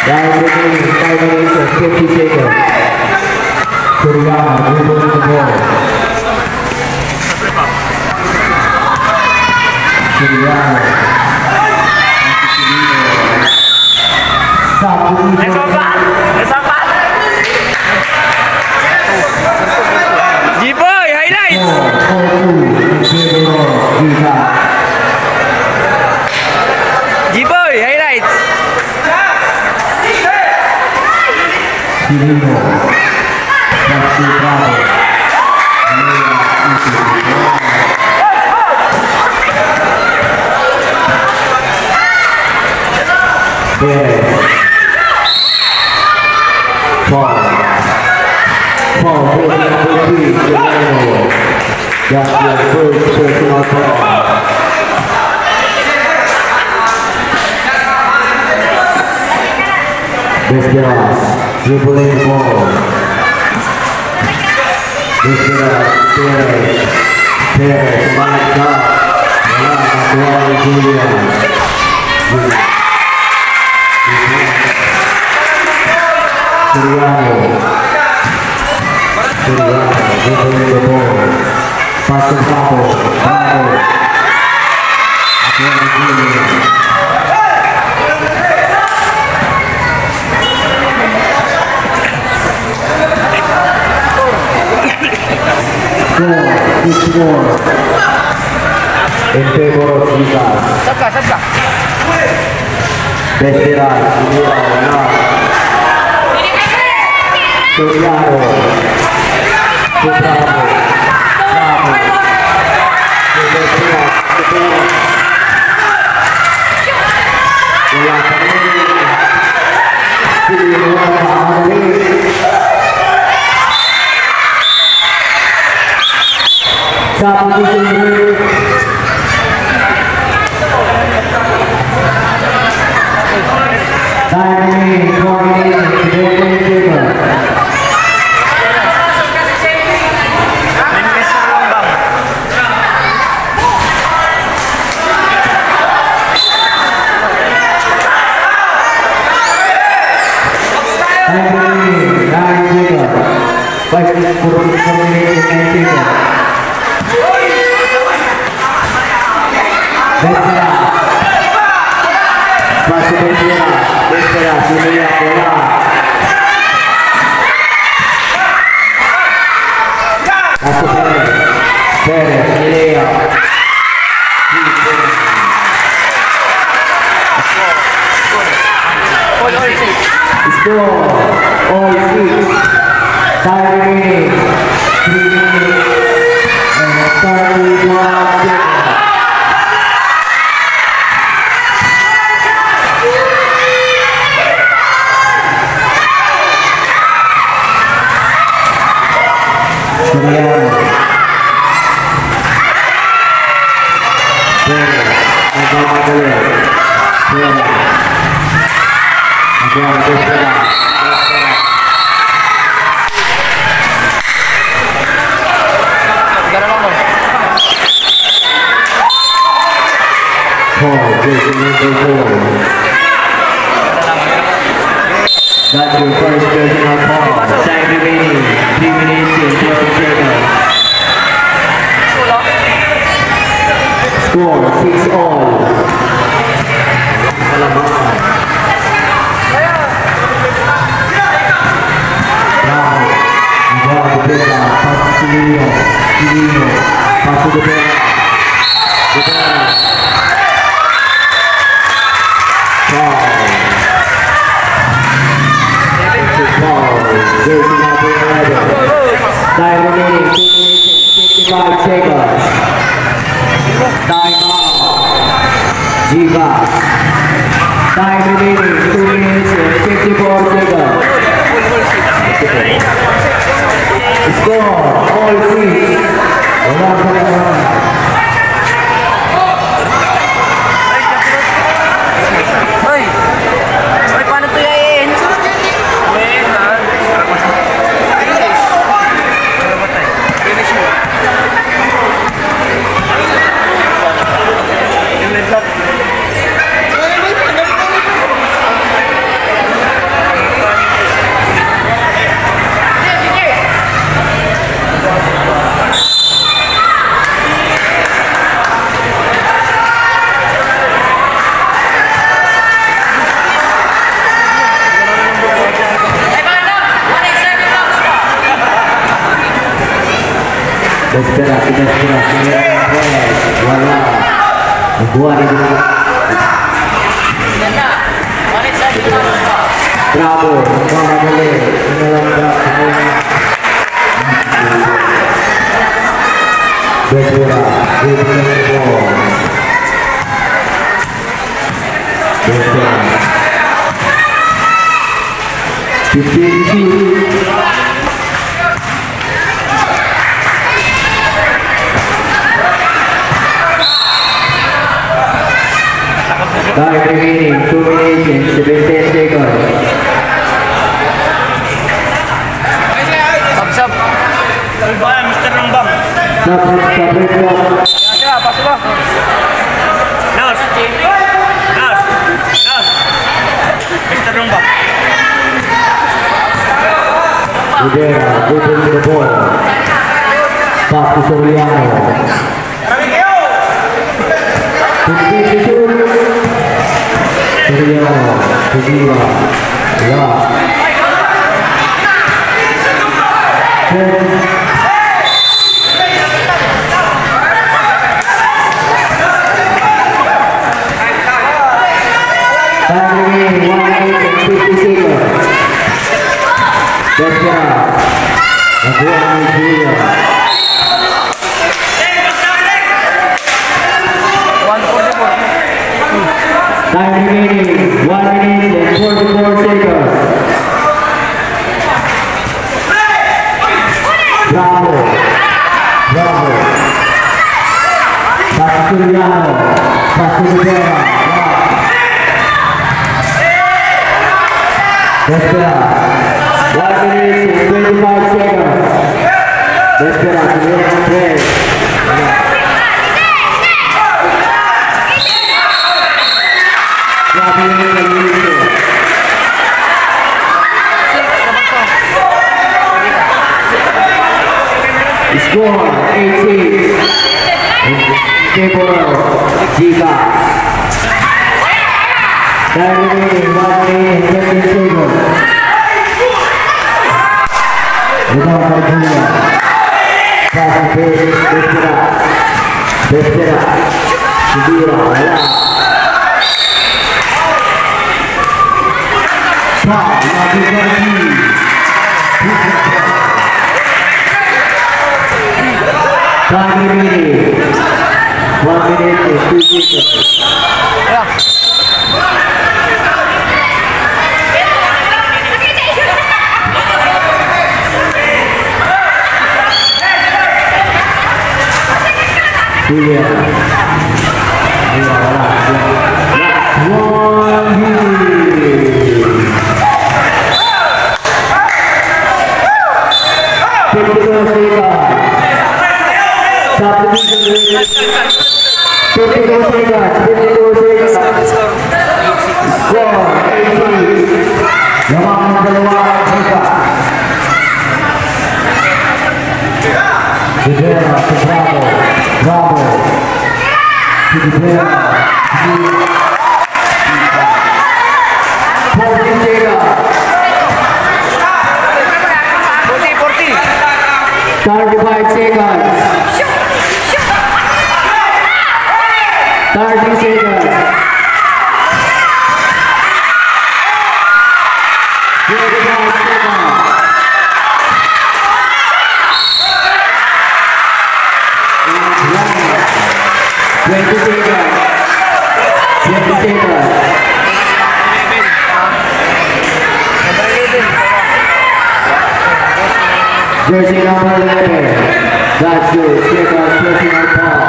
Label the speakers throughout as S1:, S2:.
S1: Time remaining 5 minutes and 50 seconds. Suriano dribbling the ball. Suriano.
S2: G-Boy, highlights! G-Boy, highlights!
S1: Cirino, Praksi Prado, Perez, Paul, Paul, that's your first personal foul. Beskeras, dribbling the ball. Beskeras, Perez, my God. Julian. Suriano, dribbling the ball. Pass to Bravo. Julian. Score in favor of Gigas.
S2: Sabka.
S1: Beskeras, Suriano, Bravo, all six. Time remaining 3 minutes and 31 seconds. Suriano, that's your first personal foul. Time remaining 3 minutes and 12 seconds. Score 6-all. Cirino, pass to the ball. Time remaining 2 minutes and 55 seconds. Time out. Gigas. Time remaining 2 minutes and 54 seconds. Score all six. Espera, wala. Buat itu. Bravo, Mamale, Betura, Time remaining 2 minutes and 17 seconds.
S2: Sab. Talbayan, Mr. Rambam.
S1: Sab.
S2: Siapa? Pasok ba? Nas. Mr. Rambam.
S1: Rivera, dribbling the ball. Pass to Soriano. 52. Soriano, Soriano, ya. Time remaining 1 minute and 50 seconds. That's right. Again, Nigeria. Time remaining 1 minute and 44 seconds. Bravo. Pastoriano. Pastoriano. That's right. 1 minute and 25 seconds. That's right. Score 18 in favor of Giga. Time remaining 1 minute and 20 seconds. Without Nigeria. Passing pace, Despera. Sudira, wala. Lagi Time remaining 1 minute and 2 seconds. Jersey number 11, that's your second personal foul.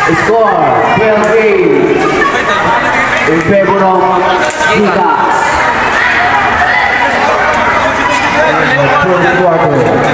S1: Score 12-3 in favor of Giga. Fourth quarter.